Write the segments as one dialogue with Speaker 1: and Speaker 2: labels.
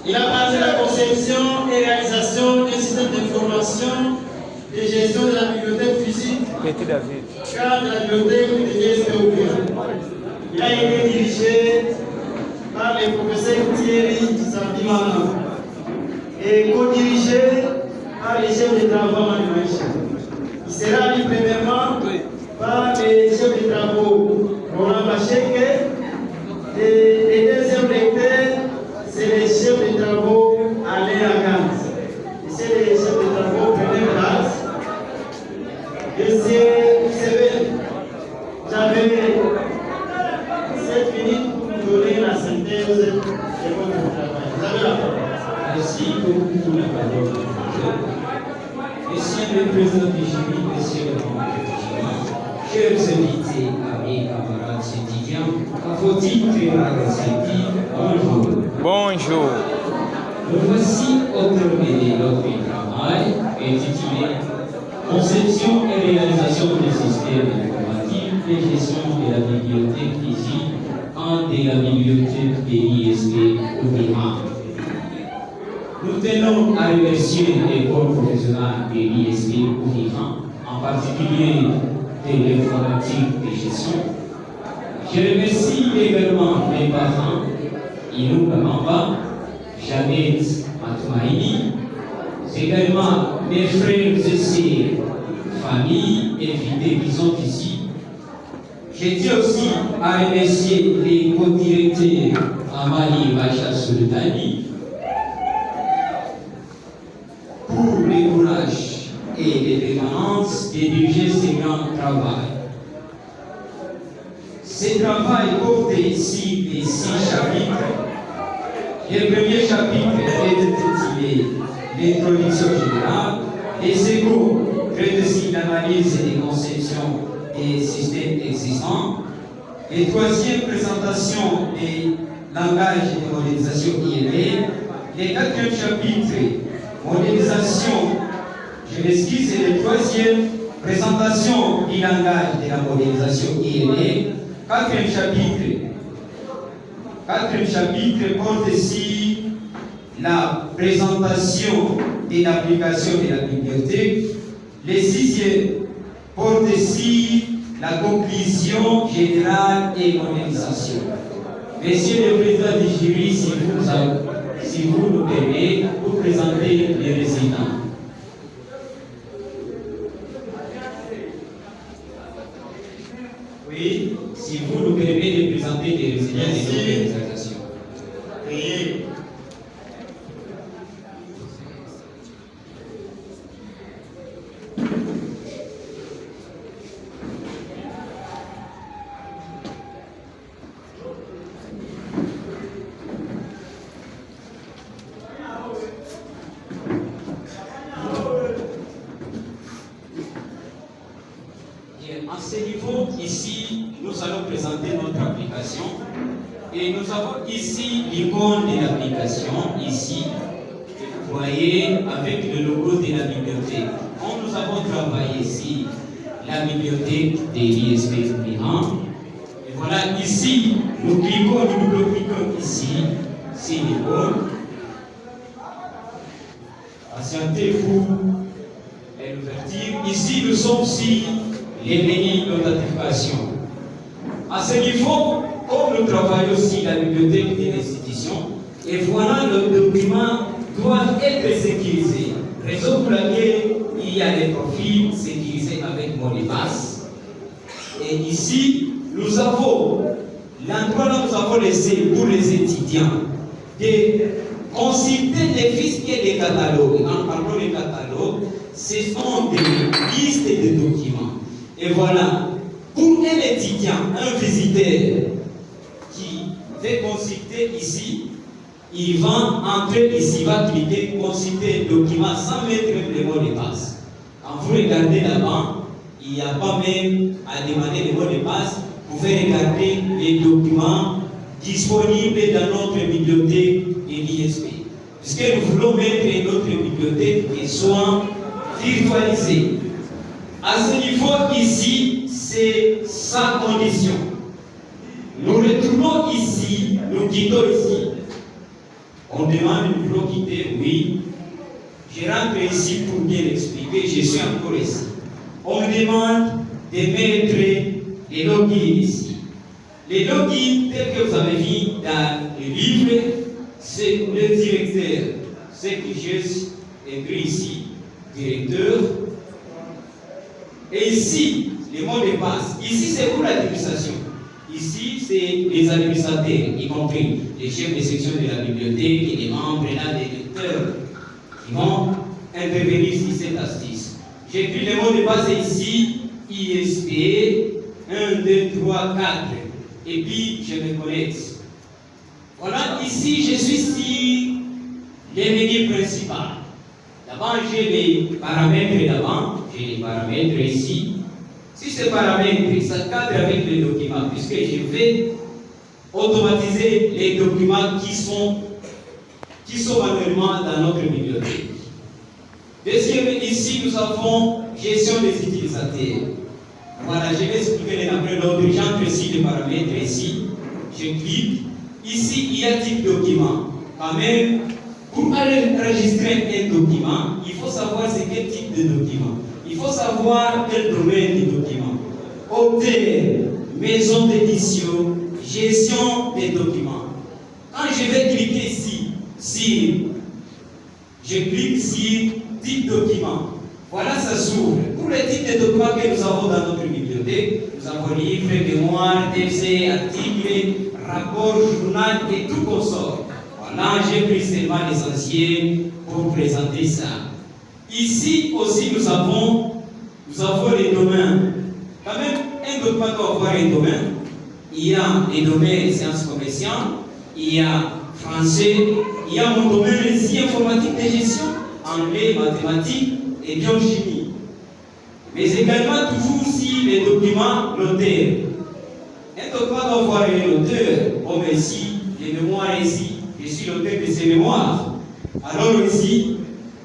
Speaker 1: Il a parlé de la conception et réalisation d'un système d'information de gestion de la bibliothèque physique, car de la bibliothèque de l'ISPOP. Il a été dirigé par le professeur Thierry Sardimana et co-dirigé par les chefs de travaux manuels. Il sera mis premièrement par les chefs de travaux Roland Bacheke et les deuxièmes lecteurs, c'est les chefs de travaux Alain Agans. C'est les chefs de travaux René Blas. Monsieur Seven, j'avais 7 minutes pour vous donner la synthèse de votre travail. Vous avez la parole.
Speaker 2: Merci beaucoup pour la parole. Monsieur le président du jury, monsieur le membre du jury, chers invités, amis, camarades étudiants, à vos titres et respectifs, bonjour.
Speaker 3: Bonjour.
Speaker 2: Nous voici au terminé notre travail intitulé Conception et réalisation des systèmes informatifs et gestion de la bibliothèque physique en de la bibliothèque de l'ISP Ouvira. Nous tenons à remercier l'école professionnelle de l'ISP Ouvira, en particulier de l'informatique de gestion. Je remercie également mes parents, Inou Bamamba, Janet Matoumaïni, également mes frères et sœurs, famille, invités qui sont ici. Je tiens aussi à remercier les co-directeurs Amali Macha Soledani pour le courage et les permanences de diriger ce grand travail. Ce travail porte ici les 6 chapitres. Le premier chapitre est intitulé L'introduction générale. Le second traite aussi l'analyse et conception des systèmes existants. Le troisième, présentation des langages de modélisation IML. Le quatrième chapitre, modélisation, je m'excuse, et le troisième, présentation du langage de la modélisation IML. Quatrième chapitre porte ici la présentation de l'application de la bibliothèque. Le sixième porte ici la conclusion générale et modélisation. Monsieur le président du jury, si vous nous permettez, vous présenter les résidents. Oui, si vous nous permettez de présenter les résidents de l'organisation.
Speaker 1: Oui.
Speaker 2: À ce niveau, ici, nous allons présenter notre application. Et nous avons ici l'icône de l'application, ici, vous voyez, avec le logo de la bibliothèque. Quand nous avons travaillé ici, la bibliothèque de l'ISP Miran. Et voilà, ici, nous double-cliquons ici, c'est l'icône. Patientez-vous et l'ouverture. Ici, nous sommes sur les menus de notification. À ce niveau, comme nous travaillons aussi la bibliothèque de l'institution, et voilà, le document doit être sécurisé. Raison pour laquelle il y a des profils sécurisés avec mot de passe. Et ici, nous avons l'endroit là, nous avons laissé pour les étudiants de consulter les fiches et les catalogues. En parlant des catalogues, ce sont des listes de documents. Et voilà, pour un étudiant, un visiteur qui veut consulter ici, il va entrer ici, il va cliquer, consulter le document sans mettre le mot de passe. Quand vous regardez là-bas, il n'y a pas même à demander le mot de passe. Vous pouvez regarder les documents disponibles dans notre bibliothèque de l'ISP. Parce que nous voulons mettre notre bibliothèque qui soit virtualisée. À ce niveau ici, c'est sa condition. Nous retournons ici, nous quittons ici. On demande une propriété, oui. Je rentre ici pour bien expliquer, je suis encore ici. On me demande de mettre les logins ici. Les logins, tels que vous avez vu dans le livre, c'est le directeur. Ce que j'ai écrit ici, directeur. Et ici, les mots de passe. Ici, c'est pour l'administration. Ici, c'est les administrateurs, y compris les chefs de section de la bibliothèque et les membres là, des lecteurs qui vont intervenir sur cette astuce. J'écris les mots de passe ici, ISP 1, 2, 3, 4. Et puis, je me connecte. Voilà, ici, je suis sur les menus principaux. D'abord, j'ai les paramètres d'avant. J'ai les paramètres ici. Si ces paramètres, ça cadre avec les documents, puisque je vais automatiser les documents qui sont manuellement dans notre bibliothèque. Deuxième, ici, nous avons gestion des utilisateurs. Voilà, je vais expliquer l'un après l'autre. J'entre ici les paramètres, ici, je clique. Ici, il y a type document. Quand même, pour enregistrer un document, il faut savoir c'est quel type de document. Il faut savoir quel domaine du document. Auteur, maison d'édition, gestion des documents. Quand je vais cliquer ici, je clique sur type document. Voilà, ça s'ouvre. Pour les types de documents que nous avons dans notre bibliothèque, nous avons livres, mémoires, TFC, articles, rapports, journal et tout consort. Voilà, j'ai pris seulement l'essentiel pour présenter ça. Ici aussi, nous avons les domaines. Quand même, un document doit avoir un domaine. Il y a les domaines sciences commerciales, il y a français, il y a mon domaine ici, informatique de gestion, anglais, mathématiques et biochimie. Mais également, toujours si les documents, l'auteur. Un document doit avoir un auteur, comme ici, les mémoires ici. Je suis l'auteur de ces mémoires. Alors ici,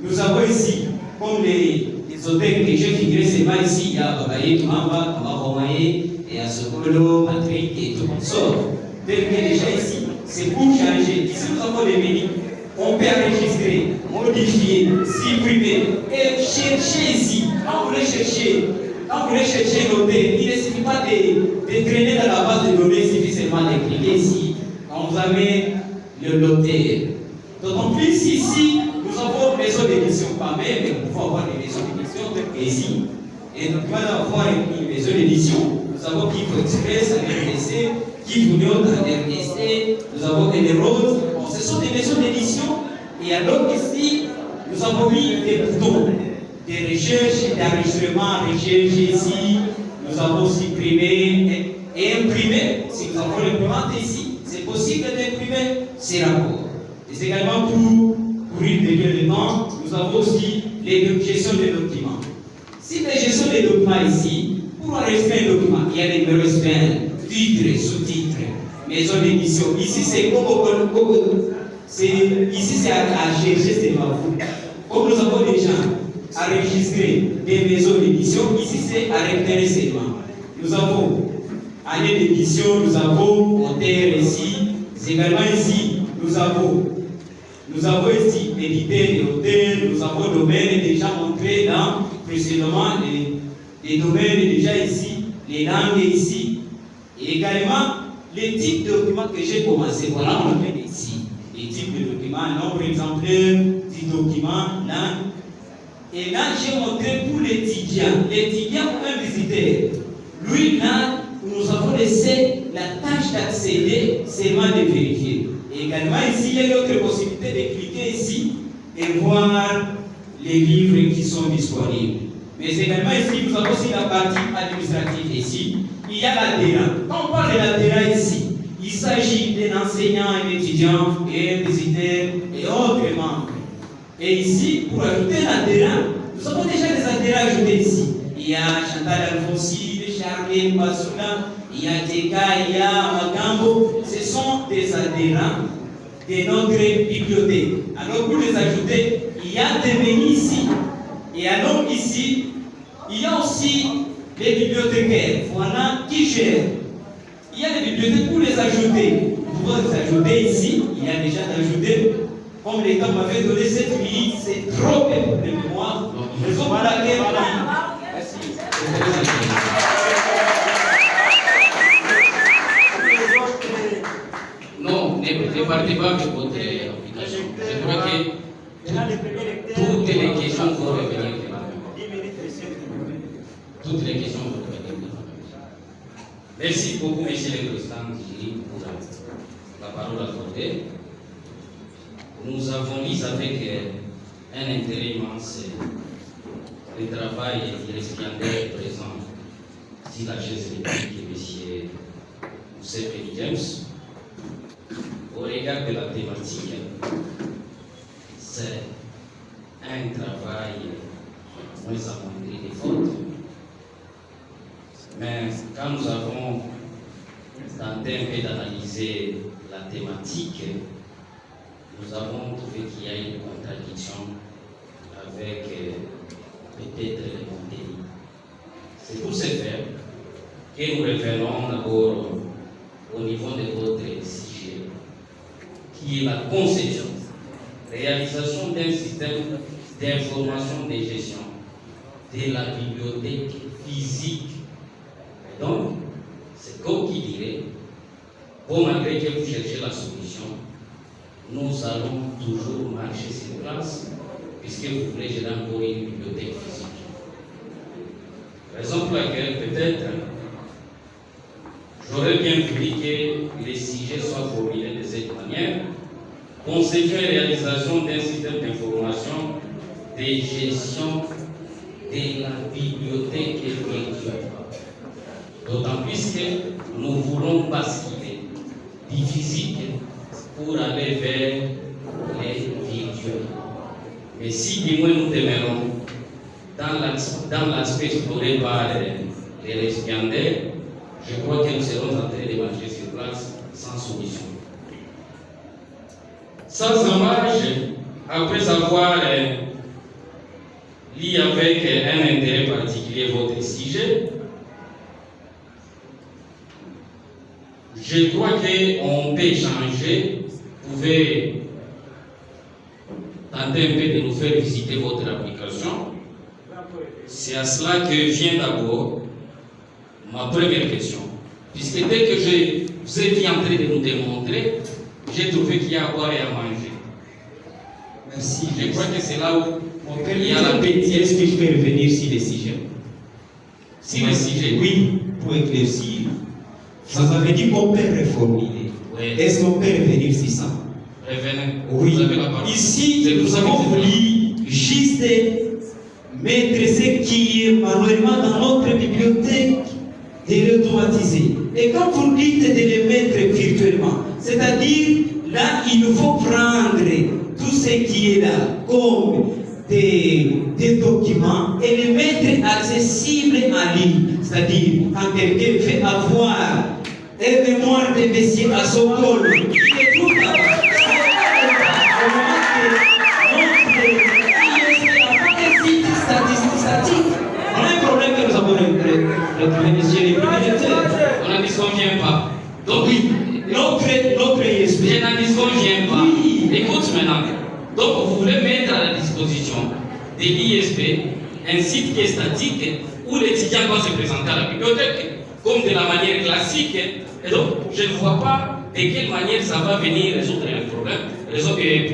Speaker 2: nous avons ici, comme les auteurs que j'ai figuré seulement ici, il y a Babaye, Tumamba, Romaye, et Asokolo, Patrick et tout le sort. Tel que déjà ici, c'est pour changer. Ici, nous avons des menus. On peut enregistrer, modifier, supprimer et chercher ici. Quand vous voulez chercher l'auteur, il ne suffit pas de traîner dans la base de données, il suffit seulement de cliquer ici. On vous amène l'auteur. D'autant plus ici, nous avons maison d'édition quand même, mais nous pouvons avoir des maisons d'édition de ici. Et donc, on va avoir une maison d'édition. Nous avons Kifo Express, RDC, Kifo Union, RDC, nous avons Emerald. Bon, ce sont des maisons d'édition. Et alors ici, nous avons mis des boutons, des recherches, d'enregistrement, recherche ici. Nous avons supprimé et imprimé. Si nous avons l'imprimante ici, c'est possible d'imprimer ces rapports. Et c'est également pour une délai de temps, nous avons aussi les gestions des documents. Si les gestions des documents ici, pour enregistrer un document, il y a les numéros SPN, titres, sous-titres, maison d'édition. Ici, c'est ici, c'est à chercher, c'est pas vous. Comme nous avons déjà enregistré des maisons d'édition, ici, c'est à repérer seulement. Nous avons année d'édition, nous avons auteur ici, également ici, nous avons ici éditeur et auteur, nous avons domaine déjà montré dans précédemment les domaines déjà ici, les langues ici, et également les types de documents que j'ai commencé. Voilà, on appelle ici les types de documents, nombre exemplaire, type document, langue. Et là, j'ai montré pour l'étudiant. L'étudiant ou un visiteur. Lui, là, nous avons laissé la tâche d'accéder, seulement de vérifier. Et également, ici, il y a une autre possibilité de cliquer ici et voir les livres qui sont disponibles. Mais également, ici, nous avons aussi la partie administrative ici. Il y a l'adhérent. Quand on parle de l'adhérent ici, il s'agit d'un enseignant, un étudiant, et un visiteur et autres membres. Et ici, pour ajouter l'adhérent, nous avons déjà des adhérents ajoutés ici. Il y a Chantal Alfonsi, Charles Bassoula, il y a Teka, il y a Magambo. Ce sont des adhérents de notre bibliothèque. Alors, pour les ajouter, il y a des menus ici. Et alors, ici, il y a aussi les bibliothécaires. Voilà qui gèrent. Il y a des bibliothèques pour les ajouter. Nous pouvons les ajouter ici. Il y a déjà d'ajouter. comme l'État m'avait donné 7 minutes, c'est trop peu de mémoire. Raison pour laquelle. Merci.
Speaker 3: Non, ne partez pas de votre application. Je crois que toutes les questions vont revenir. Toutes les questions vont revenir. Merci beaucoup, monsieur le président, pour la parole accordée. Nous avons mis avec un intérêt immense le travail du récipiendaire présent ici la chaise électrique, monsieur Youssef James. Au regard de la thématique, c'est un travail moins amoindri des fautes. Mais quand nous avons tenté un peu d'analyser la thématique, nous avons trouvé qu'il y a une contradiction avec peut-être les contenu. C'est pour ce faire que nous revenons d'abord au niveau de votre sujet, qui est la conception, réalisation d'un système d'information de gestion de la bibliothèque physique. Et donc, c'est comme qui dirait, bon, malgré que vous cherchez la solution, nous allons toujours marcher sur place, puisque vous voulez gérer encore une bibliothèque physique. Raison pour laquelle, peut-être, j'aurais bien voulu que les sujets soient formulés de cette manière. Conception et réalisation d'un système d'information de gestion de la bibliothèque virtuelle. D'autant plus que nous voulons basculer du physique pour aller vers les virtuels. Mais si du moins nous demeurons dans l'aspect exploré par les récipiendaires, je crois que nous serons en train de marcher sur place sans solution. Sans embâche, après avoir lu avec un intérêt particulier votre sujet, je crois qu'on peut échanger, vous pouvez tenter un peu de nous faire visiter votre application. C'est à cela que vient d'abord ma première question. Puisque dès que je vous ai vu en train de nous démontrer, j'ai trouvé qu'il y a à boire et à manger.
Speaker 2: Merci.
Speaker 3: Je crois que c'est là où
Speaker 2: il y a la petite. Est-ce que je peux revenir sur les sujets?
Speaker 3: Si le sujet.
Speaker 2: Oui, pour éclaircir. Vous avez dit qu'on peut reformuler.
Speaker 3: Oui.
Speaker 2: Est-ce qu'on peut revenir sur ça?
Speaker 3: Revenez.
Speaker 2: Oui.
Speaker 3: Vous avez la parole.
Speaker 2: Ici, nous avons voulu juste mettre ce qui est manuellement dans notre bibliothèque et l'automatiser. Et quand vous dites de les mettre virtuellement, c'est-à-dire là, il nous faut prendre tout ce qui est là comme des documents et les mettre accessibles en ligne. C'est-à-dire, quand quelqu'un fait avoir un mémoire de monsieur à son col, il est tout là-bas. On a un problème que nous avons retrouvé, monsieur le bibliothécaire.
Speaker 3: On n'en disconvient pas. Donc,
Speaker 2: Oui, notre ISP.
Speaker 3: je n'en disconvient pas.
Speaker 2: Oui.
Speaker 3: Écoute maintenant. Donc, vous voulez mettre à la disposition de l'ISP un site qui est statique où l'étudiant doit se présenter à la bibliothèque comme de la manière classique. Et donc, je ne vois pas de quelle manière ça va venir résoudre un problème.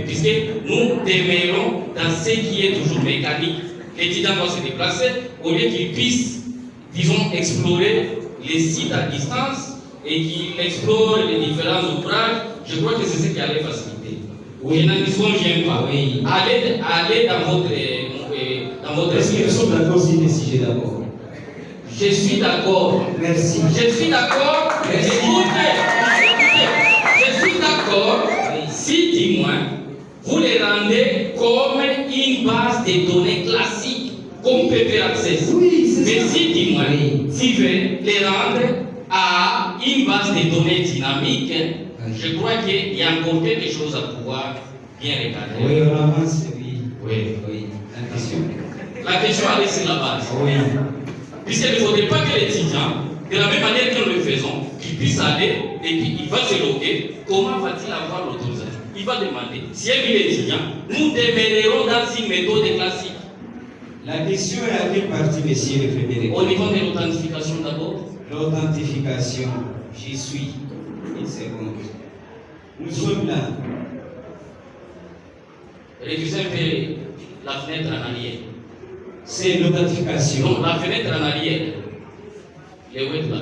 Speaker 3: Puisque nous demeurons dans ce qui est toujours mécanique. L'étudiant doit se déplacer au lieu qu'il puisse, disons, explorer les sites à distance et qu'il explore les différents ouvrages. Je crois que c'est ce qui allait faciliter.
Speaker 2: Oui.
Speaker 3: Je n'en disconviens pas.
Speaker 2: Oui.
Speaker 3: Allez dans votre
Speaker 2: Est-ce que nous sommes d'accord sur les sujets d'abord?
Speaker 3: Je suis d'accord.
Speaker 2: Merci.
Speaker 3: Je suis d'accord.
Speaker 2: Merci.
Speaker 3: Écoutez. Je suis d'accord si, du moins, vous les rendez comme une base de données classique, comme PP Access.
Speaker 2: Oui, c'est
Speaker 3: Mais
Speaker 2: ça.
Speaker 3: si, du moins,
Speaker 2: Oui.
Speaker 3: si vous les rendre à une base de données dynamique,
Speaker 2: Oui.
Speaker 3: je crois qu'il y a encore quelque chose à pouvoir bien regarder.
Speaker 2: Oui, on avance, oui.
Speaker 3: Oui.
Speaker 2: Oui. Attention.
Speaker 3: La question elle est sur la base.
Speaker 2: Oui.
Speaker 3: Puisqu'il ne faudrait pas que l'étudiant, de la même manière que nous le faisons, qu'il puisse aller et puis il va se loguer, comment va-t-il avoir l'autorisation? il va demander. Si elle est étudiant, nous demeurerons dans une méthode classique.
Speaker 2: La question est à quelle partie, monsieur le premier recteur?
Speaker 3: Au niveau de l'authentification d'abord.
Speaker 2: L'authentification, j'y suis. Une seconde. Nous sommes là.
Speaker 3: Récusez un peu la fenêtre en arrière.
Speaker 2: C'est l'authentification.
Speaker 3: Non, la fenêtre en arrière. Les web là.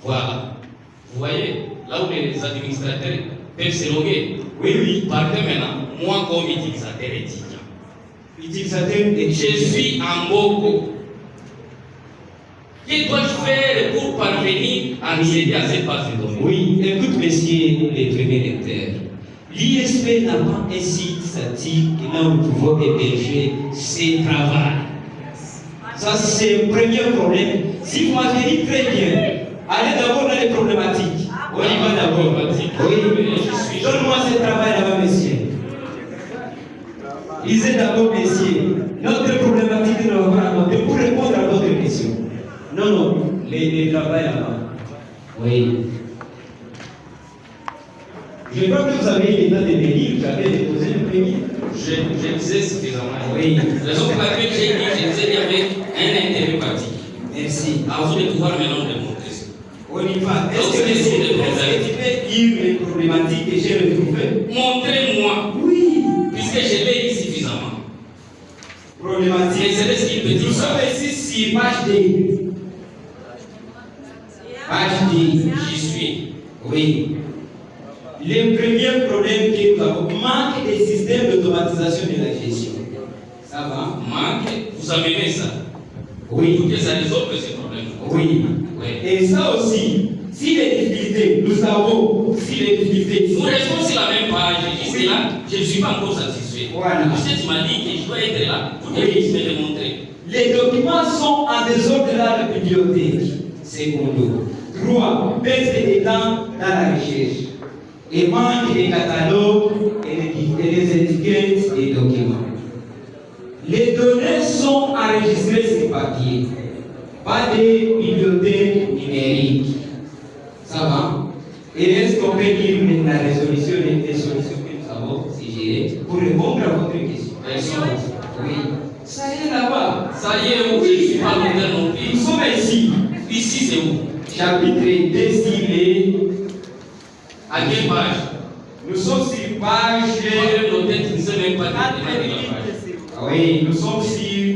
Speaker 3: Voilà. Vous voyez, là où les administrateurs peuvent se loguer.
Speaker 2: Oui, oui.
Speaker 3: Partez maintenant, moi comme utilisateur étudiant.
Speaker 2: Utilisateur étudiant.
Speaker 3: Je suis en Boko. Que dois-je faire pour parvenir à accéder à cette base de données?
Speaker 2: Oui, écoute, messieurs les premiers lecteurs. L'ISP n'a pas un site statique et là nous pouvons héberger ses travaux. Ça, c'est le premier problème. Si vous m'avez dit très bien, allez d'abord dans les problématiques. On y va d'abord. Oui, donne-moi ce travail là-bas, messieurs. Lisez d'abord, messieurs. Notre problématique, nous l'avons racontée pour répondre à votre question. Non, les travail là-bas. Oui. Je crois que vous avez l'état de venir, vous avez déposé le premier.
Speaker 3: Je disais suffisamment.
Speaker 2: Oui.
Speaker 3: Raison pour laquelle j'ai dit, je disais, il y avait un intérêt particulier.
Speaker 2: Merci.
Speaker 3: À vous de pouvoir maintenant le montrer.
Speaker 2: On y va. Est-ce que tu peux lire les problématiques que j'ai retrouvées?
Speaker 3: Montrez-moi.
Speaker 2: Oui.
Speaker 3: Puisque je l'ai dit suffisamment.
Speaker 2: Problématique.
Speaker 3: Mais c'est ce qu'il peut dire.
Speaker 2: Nous sommes ici sur page D. Page D.
Speaker 3: J'y suis.
Speaker 2: Oui. Le premier problème que nous avons, manque de système d'automatisation de la gestion. Ça va?
Speaker 3: Manque, vous amenez ça.
Speaker 2: Oui.
Speaker 3: Pour que ça résolve ce problème.
Speaker 2: Oui.
Speaker 3: Oui.
Speaker 2: Et ça aussi, si les difficultés, nous savons, si les difficultés.
Speaker 3: Nous restons sur la même page. Jusque là, je ne suis pas encore satisfait.
Speaker 2: Voilà.
Speaker 3: Parce que tu m'as dit que je dois être là pour que je puisse me le montrer.
Speaker 2: Les documents sont en désordre dans la bibliothèque. Secondo. 3. Baisse des temps dans la recherche. Et manque des catalogues et des étiquettes des documents. Les données sont enregistrées sur papier. Pas de bibliothèque numérique. Ça va? Et est-ce qu'on peut lire la résolution des solutions que nous avons suggérées pour répondre à votre question? Oui. Ça y est là-bas.
Speaker 3: Ça y est, où je ne suis pas l'auteur non plus.
Speaker 2: Nous sommes ici.
Speaker 3: Ici, c'est où?
Speaker 2: Chapitre destiné.
Speaker 3: À quelle page?
Speaker 2: Nous sommes sur page.
Speaker 3: Nos têtes ne savent même pas de la page.
Speaker 2: Oui, nous sommes sur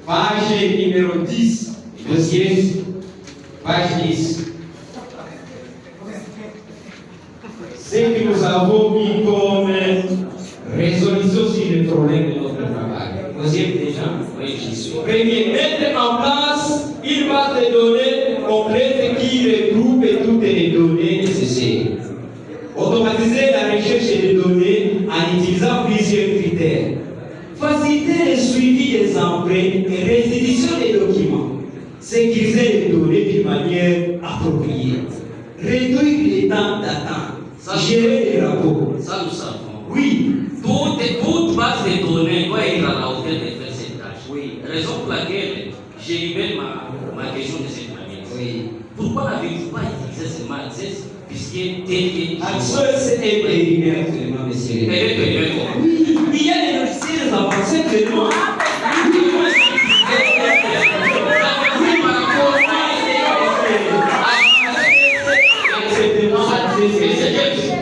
Speaker 2: page numéro 10. Dossier, page 10. Ce que nous avons mis comme résolution sur le problème de notre travail. Deuxième déjà.
Speaker 3: Oui, j'y suis.
Speaker 2: Premier, mettre en place une base de données complète qui regroupe toutes les données nécessaires. Automatiser la recherche des données en utilisant plusieurs critères. Faciliter le suivi des emprunts et restitution des documents. Sécuriser les données d'une manière appropriée. Réduire les temps d'attente. Gérer les rapports.
Speaker 3: Ça, nous savons.
Speaker 2: Oui.
Speaker 3: Toute base de données doit être à la hauteur de faire cette tâche.
Speaker 2: Oui.
Speaker 3: Raison pour laquelle j'ai libéré ma question de cette manière.
Speaker 2: Oui.
Speaker 3: Pourquoi n'avez-vous pas utilisé seulement Access puisque tel que.
Speaker 2: Access est périmètre actuellement, monsieur.
Speaker 3: Elle est périmètre.
Speaker 2: Oui. Il y a des logiciels avancés actuellement.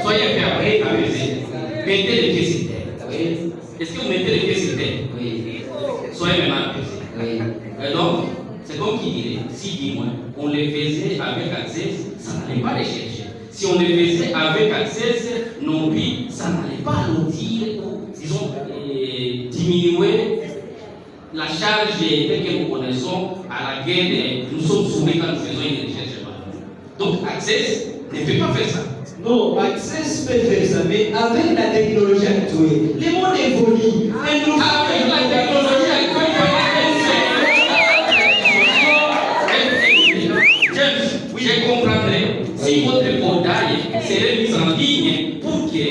Speaker 3: Soyez fermés, mettez les pieds sur terre. Est-ce que vous mettez les pieds sur terre?
Speaker 2: Oui.
Speaker 3: Soyez maintenant apaisés.
Speaker 2: Oui.
Speaker 3: Et donc, c'est comme qui dirait, si dis-moi, on les faisait avec Access, ça n'allait pas les chercher. Si on les faisait avec Access, non plus, ça n'allait pas nous dire, disons, diminuer la charge que nous connaissons à la guerre, nous sommes soumis quand nous faisons une recherche. Donc, Access ne peut pas faire ça.
Speaker 2: Non, Access peut faire ça, mais avec la technologie actuelle, les mondes évoluent.
Speaker 3: Avec la technologie actuelle, je comprendrais si votre portail serait mis en ligne pour que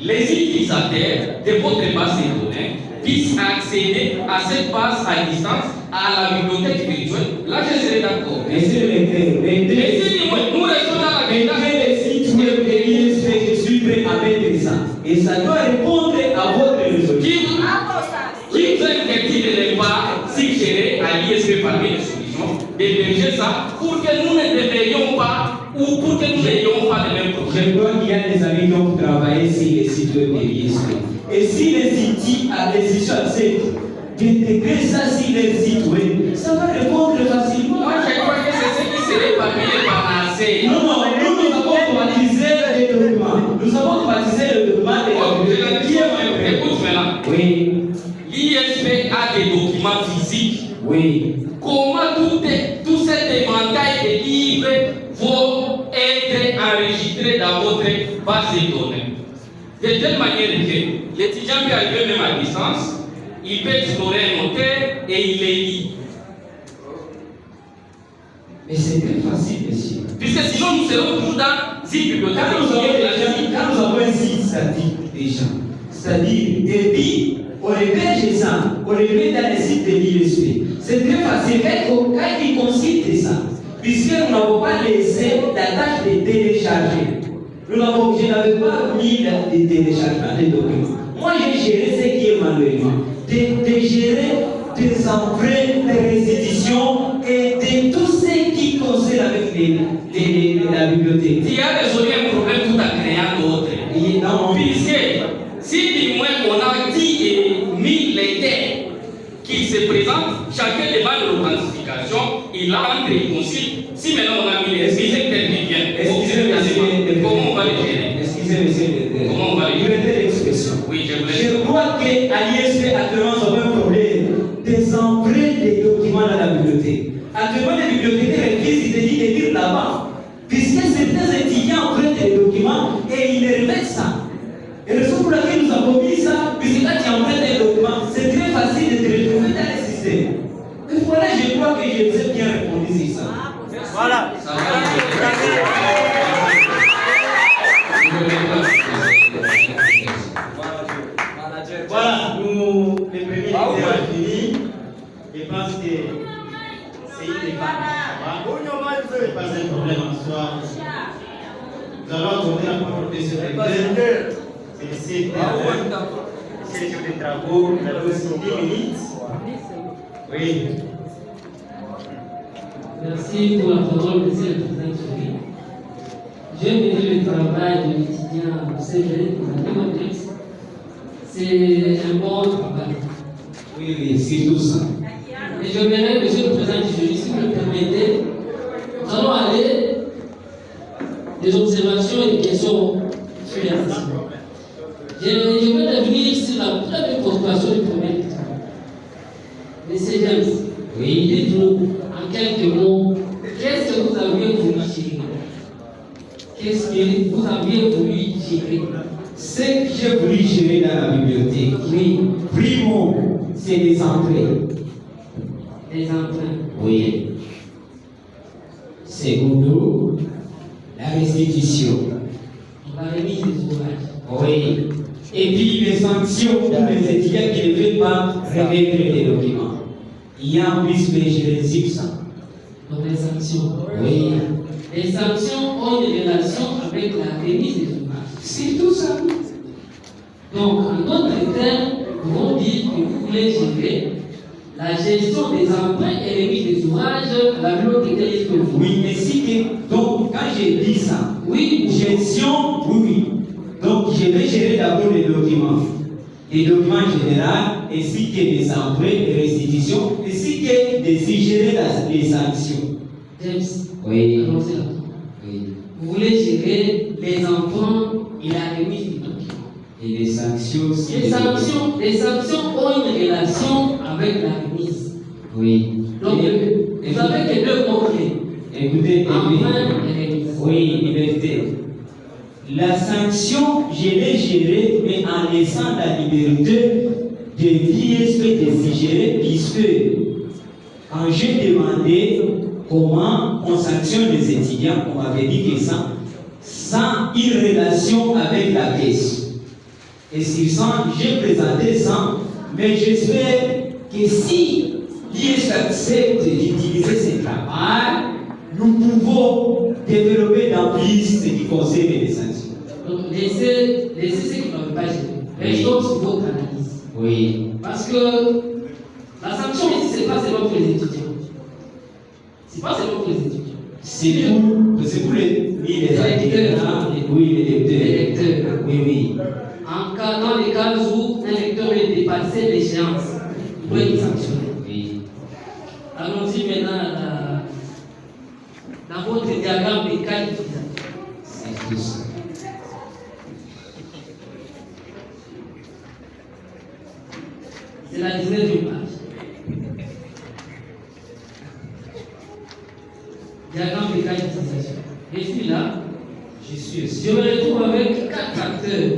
Speaker 3: les utilisateurs de votre base de données puissent accéder à cette base à distance, à la bibliothèque virtuelle. Là, je serais d'accord.
Speaker 2: Monsieur le lecteur,
Speaker 3: Mais si nous restons dans la
Speaker 4: ça. Et ça doit répondre à votre résolution.
Speaker 2: Qui veut interdire de ne pas suggérer à l'ISP parmi les solutions d'héberger ça pour que nous ne devrions pas ou pour que nous n'ayons pas les mêmes problèmes.
Speaker 4: Je crois qu'il y a des amis qui ont travaillé sur les sites web de l'ISP. Et si les institutions acceptent d'intégrer ça sur les sites web, ça va répondre facilement.
Speaker 2: Moi, je crois que c'est ce qui serait parmi les panacées.
Speaker 4: Non, nous avons baptisé les documents. Nous avons baptisé le document des
Speaker 2: Écoute maintenant.
Speaker 4: Oui.
Speaker 2: L'ISP a des documents physiques.
Speaker 4: Oui.
Speaker 2: Comment tout cet éventail de livres vont être enregistrés dans votre base de données? De telle manière que l'étudiant peut arriver même à distance, il peut explorer un auteur et il les lit.
Speaker 4: Mais c'est très facile, monsieur.
Speaker 2: Puisque sinon nous serons toujours dans une bibliothèque.
Speaker 4: Quand nous avons un site statique déjà, c'est-à-dire débit, on héberge ça, on le met dans les sites de l'ISP. C'est très facile. Quand ils consultent ça, puisque nous n'avons pas laissé la tâche de télécharger. Je n'avais pas mis de téléchargement des documents. Moi, j'ai géré ce qui est manuellement. De gérer des emprunts, des restitutions et de tout ce qui concerne avec la bibliothèque.
Speaker 2: Tu as résolu un problème tout en créant d'autres. Puisque si du moins on a 10 000 lecteurs qui se présentent, chacun demande l'authentification, il entre, il consulte. Si maintenant on a mis les lecteurs qui viennent, comment on va les gérer?
Speaker 4: Excusez, monsieur.
Speaker 2: Comment on va les gérer?
Speaker 4: Je vais l'expression.
Speaker 2: Oui,
Speaker 4: je crois qu'à l'ISP, actuellement, nous avons un problème des emprunts des documents dans la bibliothèque. Actuellement, les bibliothécaires refusent de lire là-bas. Puisque certains étudiants empruntent des documents et ils les remettent ça. Et le raison pour laquelle nous avons mis ça, puisque quand tu empruntes des documents, c'est très facile de te retrouver dans le système. Et voilà, je crois que je vous ai bien répondu sur ça.
Speaker 1: Voilà. Voilà, nous, les premiers lecteurs ont fini. Je pense que c'est une débat. Ce n'est pas un problème en soi. Nous allons accorder la parole de ce lecteur. C'est le chef de travaux. Nous avons aussi 10 minutes. Oui.
Speaker 5: Merci pour la parole, monsieur le président Thierry. J'ai mené le travail de l'étudiant CV pour la démocratie. C'est un bon travail.
Speaker 4: Oui, c'est tout ça.
Speaker 5: Et je verrai, monsieur le président Thierry, si vous le permettez, nous allons aller des observations et des questions sur la Je vais revenir sur la première postulation du premier lecteur. Monsieur James,
Speaker 4: oui,
Speaker 5: dites-nous en quelques mots, qu'est-ce que vous aviez voulu gérer? Qu'est-ce que vous aviez voulu gérer?
Speaker 4: Ce que j'ai voulu gérer dans la bibliothèque, oui, primo, c'est les emprunts.
Speaker 5: Les emprunts.
Speaker 4: Oui. Secondo, la restitution.
Speaker 5: La remise des ouvrages.
Speaker 4: Oui. Et puis les sanctions pour les étudiants qui ne veulent pas remettre les documents. Il y a en plus, mais je résume ça.
Speaker 5: Donc les sanctions.
Speaker 4: Oui.
Speaker 5: Les sanctions ont une relation avec la remise des ouvrages.
Speaker 4: C'est tout ça.
Speaker 5: Donc, en d'autres termes, nous allons dire que vous voulez gérer la gestion des emprunts et remise des ouvrages à la bibliothèque de l'ISP.
Speaker 4: Oui, mais si que, donc, quand j'ai dit ça,
Speaker 5: oui,
Speaker 4: gestion, oui. Donc, je vais gérer d'abord les documents. Les documents généraux, ainsi que les emprunts et restitutions, ainsi que de gérer les sanctions.
Speaker 5: James,
Speaker 4: oui.
Speaker 5: Allons-y là.
Speaker 4: Oui.
Speaker 5: Vous voulez gérer les emprunts et la remise des documents.
Speaker 4: Et les sanctions aussi.
Speaker 5: Les sanctions ont une relation avec la remise.
Speaker 4: Oui.
Speaker 5: Donc, vous avez que deux mots-clés.
Speaker 4: Écoutez,
Speaker 5: emprunts et remise.
Speaker 4: oui, liberté. La sanction, je l'ai gérée, mais en laissant la liberté de l'ISP de gérer, puisque quand j'ai demandé comment on sanctionne les étudiants, on m'avait dit que ça, sans une relation avec la caisse. Et sur ça, j'ai présenté ça, mais j'espère que si l'ISP accepte d'utiliser ce travail, nous pouvons développer dans plus ce qui concerne les sanctions.
Speaker 5: Donc, laissez laissez ceux qui ne peuvent pas gérer. Restons sur votre analyse.
Speaker 4: Oui.
Speaker 5: Parce que la sanction ici, ce n'est pas seulement pour les étudiants. Ce n'est pas seulement pour les étudiants.
Speaker 4: C'est pour les lecteurs. Oui, les lecteurs.
Speaker 5: Les lecteurs.
Speaker 4: Oui.
Speaker 5: Dans les cas où un lecteur est dépassé l'échéance, il doit être sanctionné.
Speaker 4: Oui.
Speaker 5: Allons-y maintenant dans votre diagramme des cas d'utilisation.
Speaker 4: C'est tout ça.
Speaker 5: C'est la 19e page. Diagramme des cas d'utilisation. Je suis là.
Speaker 4: Je suis aussi.
Speaker 5: Je me retrouve avec 4 acteurs.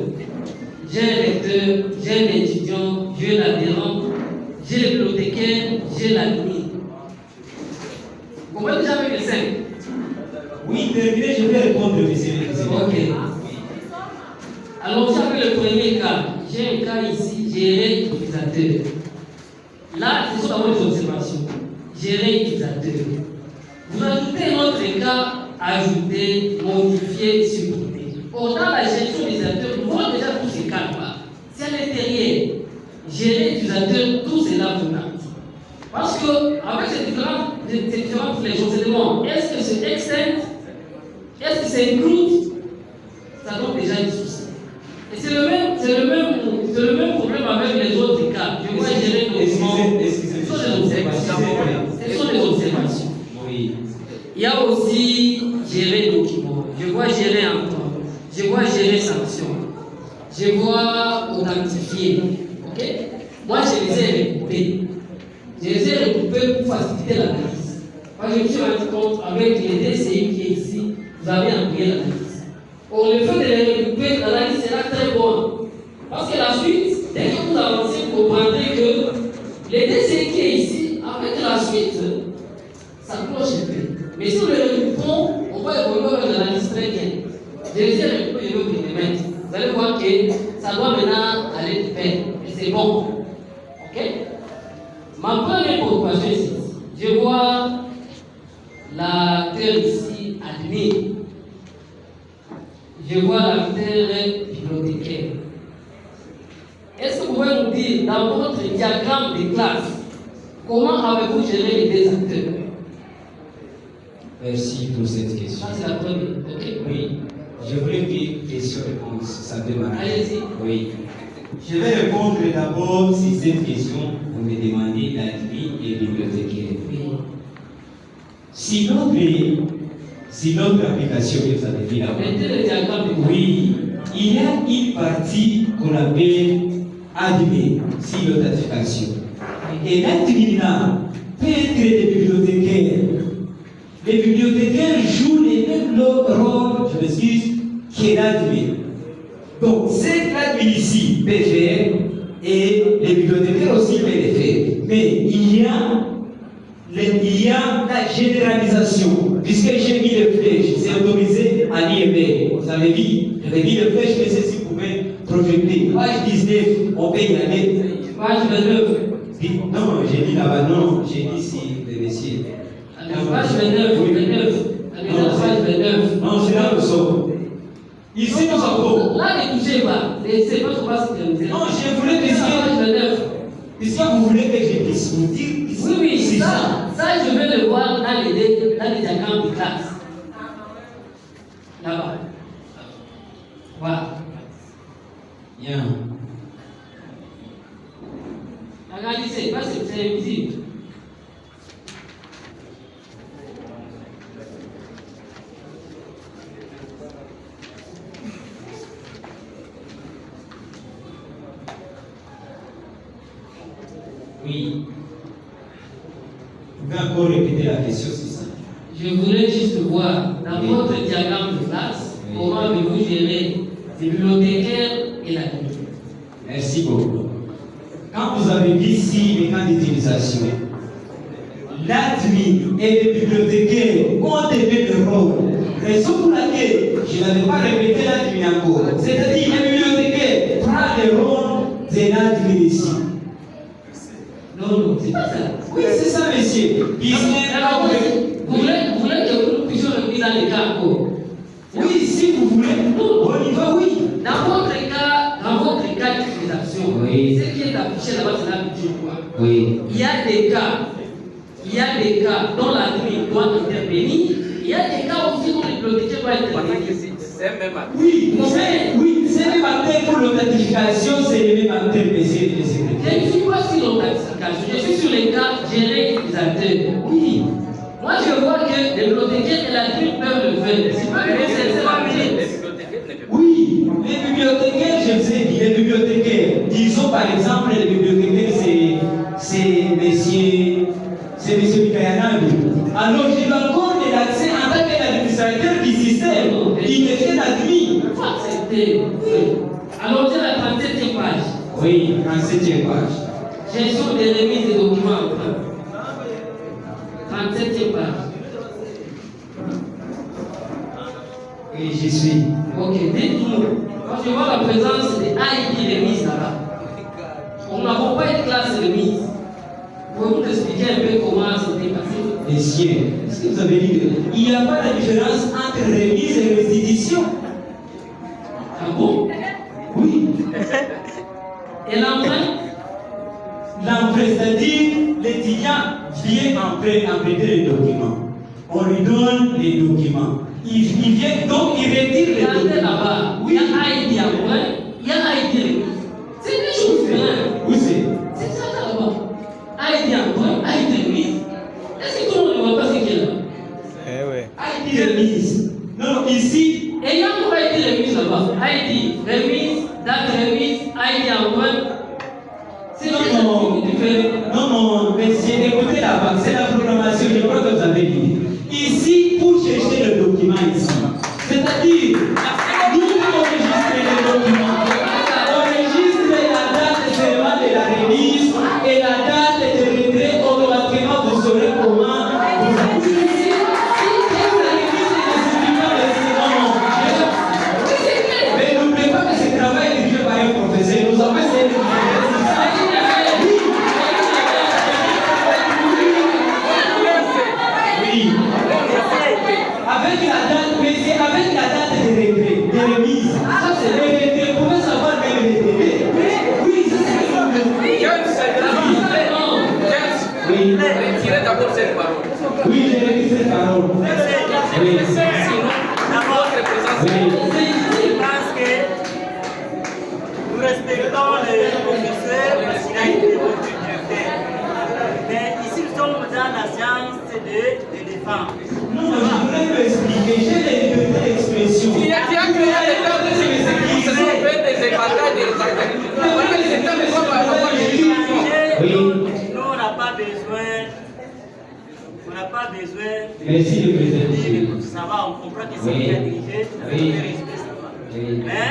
Speaker 5: J'ai un lecteur, j'ai un étudiant, j'ai l'adhérent, j'ai le bibliothécaire, j'ai l'admin. Vous comprenez déjà avec les 5?
Speaker 4: Oui, terminé, je vais répondre, monsieur.
Speaker 5: Ok. Allons-y avec le premier cas. J'ai un cas ici, gérer utilisateur. Là, ce sont d'abord des observations. Gérer utilisateur. Vous ajoutez un autre cas, ajouter, modifier, supprimer. Or, dans la gestion des utilisateur, nous voyons déjà tous ces cas-là. C'est à l'intérieur. Gérer utilisateur, tout cela vous partie. Parce que, avec ces différentes fléchons, on se demande, est-ce que c'est extend? Est-ce que c'est include? Ça donne déjà des soucis. Et c'est le même problème avec les autres cas. Je vois gérer nos documents. Ce sont des observations. Ce sont des observations.
Speaker 4: Oui.
Speaker 5: Il y a aussi gérer documents. Je vois gérer un temps. Je vois gérer sanctions. Je vois authentifier. Ok? Moi, je les ai recoupés. Je les ai recoupés pour faciliter l'analyse. Parce que je me suis rendu compte avec les DCI qui est ici, vous avez appuyé l'analyse. Or, le fait de les recouper, l'analyse sera très bonne. Parce que la suite, dès que vous avancez, vous comprendrez que les DCI qui est ici, avec la suite, ça cloche un peu. Mais si nous les recoupons, on va évoluer avec l'analyse très bien. Je les ai recoupés, je vais vous les mettre. Vous allez voir que ça doit maintenant aller de pair. Et c'est bon. Ok? Ma première préoccupation ici, je vois l'acteur ici, admin. Je vois l'acteur bibliothécaire. Est-ce que vous pouvez nous dire, dans votre diagramme de classe, comment avez-vous géré les deux acteurs?
Speaker 4: Merci pour cette question.
Speaker 5: Ça, c'est la première. Ok?
Speaker 4: Oui. Je voulais une question-réponse. Ça démarre.
Speaker 5: Allez-y.
Speaker 4: Oui. Je vais répondre d'abord sur cette question. Vous me demandez l'admin et bibliothécaire.
Speaker 5: Oui.
Speaker 4: Si notre application que vous avez dit là-bas,
Speaker 5: Mettez le diagramme de classe.
Speaker 4: oui, il y a une partie qu'on appelle admin, si l'authentification. Et l'admin peut être des bibliothécaires. Les bibliothécaires jouent les mêmes rôles, je m'excuse, que l'admin. Donc, c'est l'admin ici peut faire et les bibliothécaires aussi peuvent le faire. Mais il y a la généralisation, puisque j'ai mis les flèches, c'est autorisé à l'IMR. Vous avez vu, j'avais mis les flèches, mais ceci pouvait projecter. Page 19, on peut y aller.
Speaker 5: Page 29.
Speaker 4: Non, j'ai dit là-bas, non, j'ai dit ici, les messieurs.
Speaker 5: Page 29,
Speaker 4: oui.
Speaker 5: 29. Page 29.
Speaker 4: Non, c'est là où nous sommes. Ici, nous avons.
Speaker 5: Là, ne touchez pas. C'est pas trop pas sécurisé.
Speaker 4: Non, je voulais
Speaker 5: Page 29.
Speaker 4: puisque vous voulez que je puisse vous dire.
Speaker 5: Oui, ça, je vais le voir dans les diagrammes de classe. Là-bas. Voilà.
Speaker 4: Bien.
Speaker 5: Regardez, c'est invisible.
Speaker 4: Oui. Vous pouvez encore répéter la question, c'est ça?
Speaker 5: Je voulais juste voir dans votre diagramme de classe comment avez-vous géré les bibliothécaires et la communauté.
Speaker 4: Merci beaucoup. Quand vous avez dit ici les cas d'utilisation, l'admin et les bibliothécaires ont été le rôle. Raison pour laquelle je n'avais pas répété l'admin encore. C'est-à-dire les bibliothécaires prennent le rôle de l'admin ici.
Speaker 5: Non, c'est pas ça.
Speaker 4: Oui, c'est ça, monsieur.
Speaker 5: Alors, vous voulez que nous puissions revenir dans les cas encore?
Speaker 4: Oui, si vous voulez.
Speaker 5: Non.
Speaker 4: On y va, oui.
Speaker 5: Dans votre cas,
Speaker 4: Oui.
Speaker 5: Ce qui est affiché là-bas, c'est la budget quoi.
Speaker 4: Oui.
Speaker 5: Il y a des cas dont l'admin doit intervenir. Il y a des cas aussi où le bibliothécaire doit intervenir.
Speaker 3: C'est même à
Speaker 4: Oui, c'est le même acteur pour l'authentification, c'est le même acteur, monsieur le secrétaire.
Speaker 5: Je ne suis pas sur l'authentification, je suis sur les cas gérés utilisateurs. Oui. Moi, je vois que les bibliothécaires et l'admin peuvent le faire. C'est pas que c'est la minute.
Speaker 4: Oui, les bibliothécaires, je vous ai dit, les bibliothécaires, disons par exemple, les bibliothécaires, c'est monsieur Mikayanabi. Alors, j'ai encore de l'accès en tant qu'administrateur du système, il me fait admis.
Speaker 5: Il faut accepter. Oui. Alors, j'ai la 37e page.
Speaker 4: Oui, 37e page.
Speaker 5: Gestion des remises des documents. 37e page.
Speaker 4: Oui, j'y suis.
Speaker 5: Ok, dites-nous. Quand je vois la présence des ID remises là-bas, on n'a pas une classe remise. Pouvez-vous nous expliquer un peu comment c'était passé?
Speaker 4: Messieurs, est-ce que vous avez dit qu'il n'y a pas de différence entre remise et restitution?
Speaker 5: Ah bon?
Speaker 4: Oui.
Speaker 5: Et l'emprunt?
Speaker 4: L'emprunt, c'est-à-dire l'étudiant vient emprunter les documents. On lui donne les documents. Il vient donc, il retire les
Speaker 5: Regardez
Speaker 4: documents.
Speaker 5: là-bas,
Speaker 4: Oui.
Speaker 5: il y a ID emprunt, il y a ID remise. C'est des choses différentes.
Speaker 4: Oui, c'est.
Speaker 5: C'est ça là-bas. ID emprunt, ID remise. Est-ce que tout le monde ne voit pas ce qu'il y a là?
Speaker 6: Eh ouais.
Speaker 4: ID remise. Non, ici.
Speaker 5: Et il y a encore ID remise là-bas. ID remise, date remise, ID emprunt. C'est des choses différentes.
Speaker 4: Non, monsieur, écoutez là-bas, c'est la programmation, je crois que vous avez dit. Ici, pour chercher le document ici, c'est-à-dire, nous enregistrons les documents, on enregistre la date seulement de la remise et la date de retrait, automatiquement vous saurez comment vous avez. Mais n'oubliez pas que ce travail est fait par un professeur, nous avons essayé de avec la date, mais c'est avec la date de retrait, de remise. Ça, c'est le retrait. Vous pouvez savoir même les délais. Oui, c'est ça. Oui.
Speaker 3: Retirez d'abord cette parole.
Speaker 4: Oui, j'ai retiré cette parole. Oui.
Speaker 3: Sinon, votre présence.
Speaker 4: Oui.
Speaker 1: Je pense que nous respectons le professeur parce qu'il a été votre directeur. Mais ici, nous sommes dans la science de défense.
Speaker 4: Non, je voudrais vous expliquer. J'ai les libertés d'expression.
Speaker 3: Il y a des temps de se sont fait des éventails des activités. Voilà les états de droit par rapport à
Speaker 1: Nous, on n'a pas besoin. On n'a pas besoin.
Speaker 4: Merci de présenter.
Speaker 1: Ça va, on comprend que c'est bien dirigé.
Speaker 4: Oui.
Speaker 1: Mais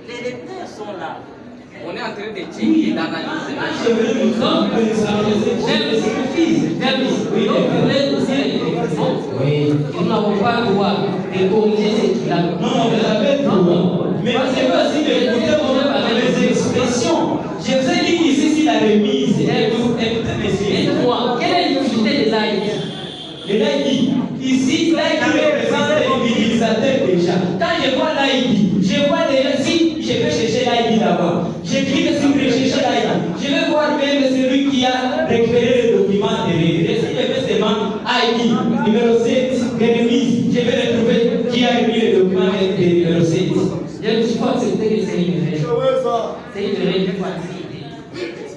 Speaker 1: les lecteurs sont là.
Speaker 3: On est en train de checker, d'analyser.
Speaker 4: Je veux vous dire que ça suffit. Oui.
Speaker 5: Nous n'avons pas le droit de corriger ce qu'il a.
Speaker 4: Non, vous avez droit. Mais c'est pas aussi d'écouter les expressions. Je vous ai dit ici, si la remise. Écoutez, messieurs.
Speaker 5: Dites-moi, quelle est l'utilité de l'AID?
Speaker 4: Et l'AID, ici, l'AID représente les utilisateurs déjà. Quand je vois l'AID, je vois déjà, si je vais chercher l'AID là-bas, je clique sur rechercher l'AID. Je vais voir même celui qui a récupéré le document de retrait. Si je fais seulement AID, numéro 7, de remise, je vais retrouver qui a remis le document de numéro 7.
Speaker 5: Je ne suis pas accepté que c'est une règle. C'est une règle qu'il faut accepter.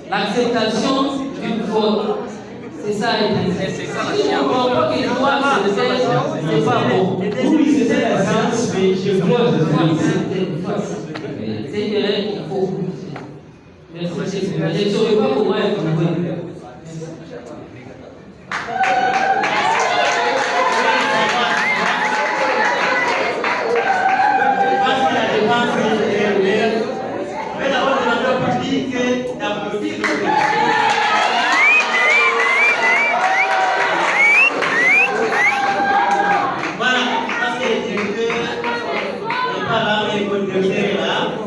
Speaker 5: L'acceptation d'une faute, c'est ça
Speaker 3: C'est ça la
Speaker 5: Si on ne comprend pas qu'il doit accepter, c'est pas bon.
Speaker 4: Oui, c'est ça la science, mais je
Speaker 5: Il
Speaker 4: vois.
Speaker 5: faut accepter, il faut accepter. C'est une règle qu'il faut. Merci, je ne saurais pas comment elle trouver.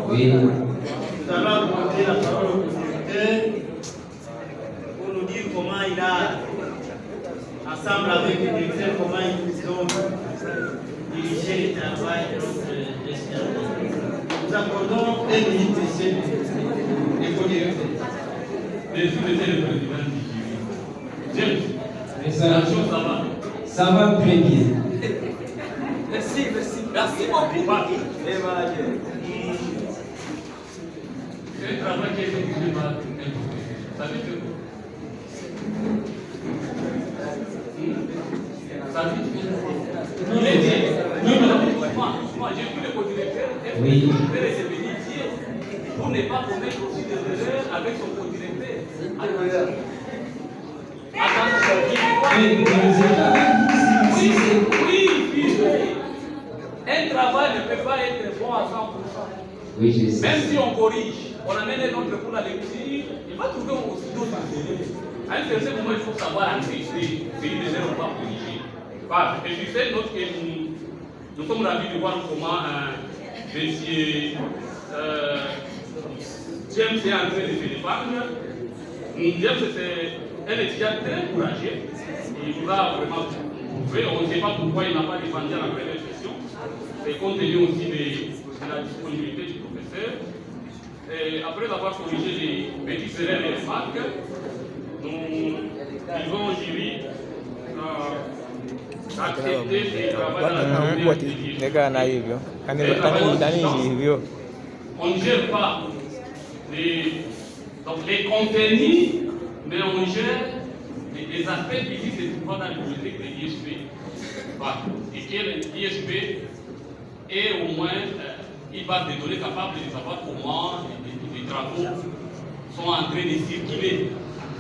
Speaker 4: Oui.
Speaker 1: Nous allons apporter la parole au président pour nous dire comment il a, ensemble avec le directeur, comment ils ont dirigé le travail de notre gestion. Nous accordons 1 minute, monsieur le co-directeur.
Speaker 6: Merci, monsieur le président du jury.
Speaker 4: L'installation,
Speaker 6: Ça va.
Speaker 4: ça va très bien.
Speaker 6: Merci beaucoup. C'est un travail qui a été fait par ça veut dire quoi? Ça veut dire il est dit. Moi, j'ai vu le co-directeur.
Speaker 4: Oui.
Speaker 6: Pour ne pas commettre aussi des erreurs avec son co-directeur.
Speaker 4: Mais vous êtes avec vous si c'est.
Speaker 6: Oui. Un travail ne peut pas être bon à 100%.
Speaker 4: Oui, je sais.
Speaker 6: Même si on corrige, on amène un autre pour la lecture, il va trouver aussi d'autres erreurs. À un certain moment, il faut savoir enregistrer, c'est une erreur qu'on va corriger. Et je sais que nous sommes ravis de voir comment monsieur James est en train de se défendre. James, c'est un étudiant très courageux. Il nous a vraiment prouvé. On ne sait pas pourquoi il n'a pas défendu à la première session. C'est compte tenu aussi de la disponibilité du professeur. Et après avoir corrigé les petits erreurs et les remarques, nous disons au jury accepter ce travail dans la on ne gère pas les contenus, mais on gère les aspects physiques des pouvoirs dans la bibliothèque de l'ISP. Et que l'ISP ait au moins une base de données capable de savoir comment les travaux sont en train de circuler.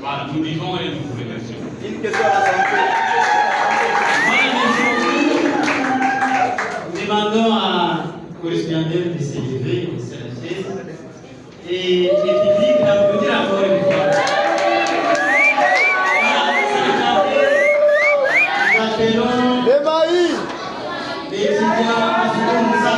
Speaker 6: Voilà, nous disons et nous vous remercions.
Speaker 1: Une question à la santé. Nous demandons à Maurice Biandel de s'élever, de se lâcher. Et le public d'applaudir encore une fois. Nous appelons les étudiants à ce qu'on nous a.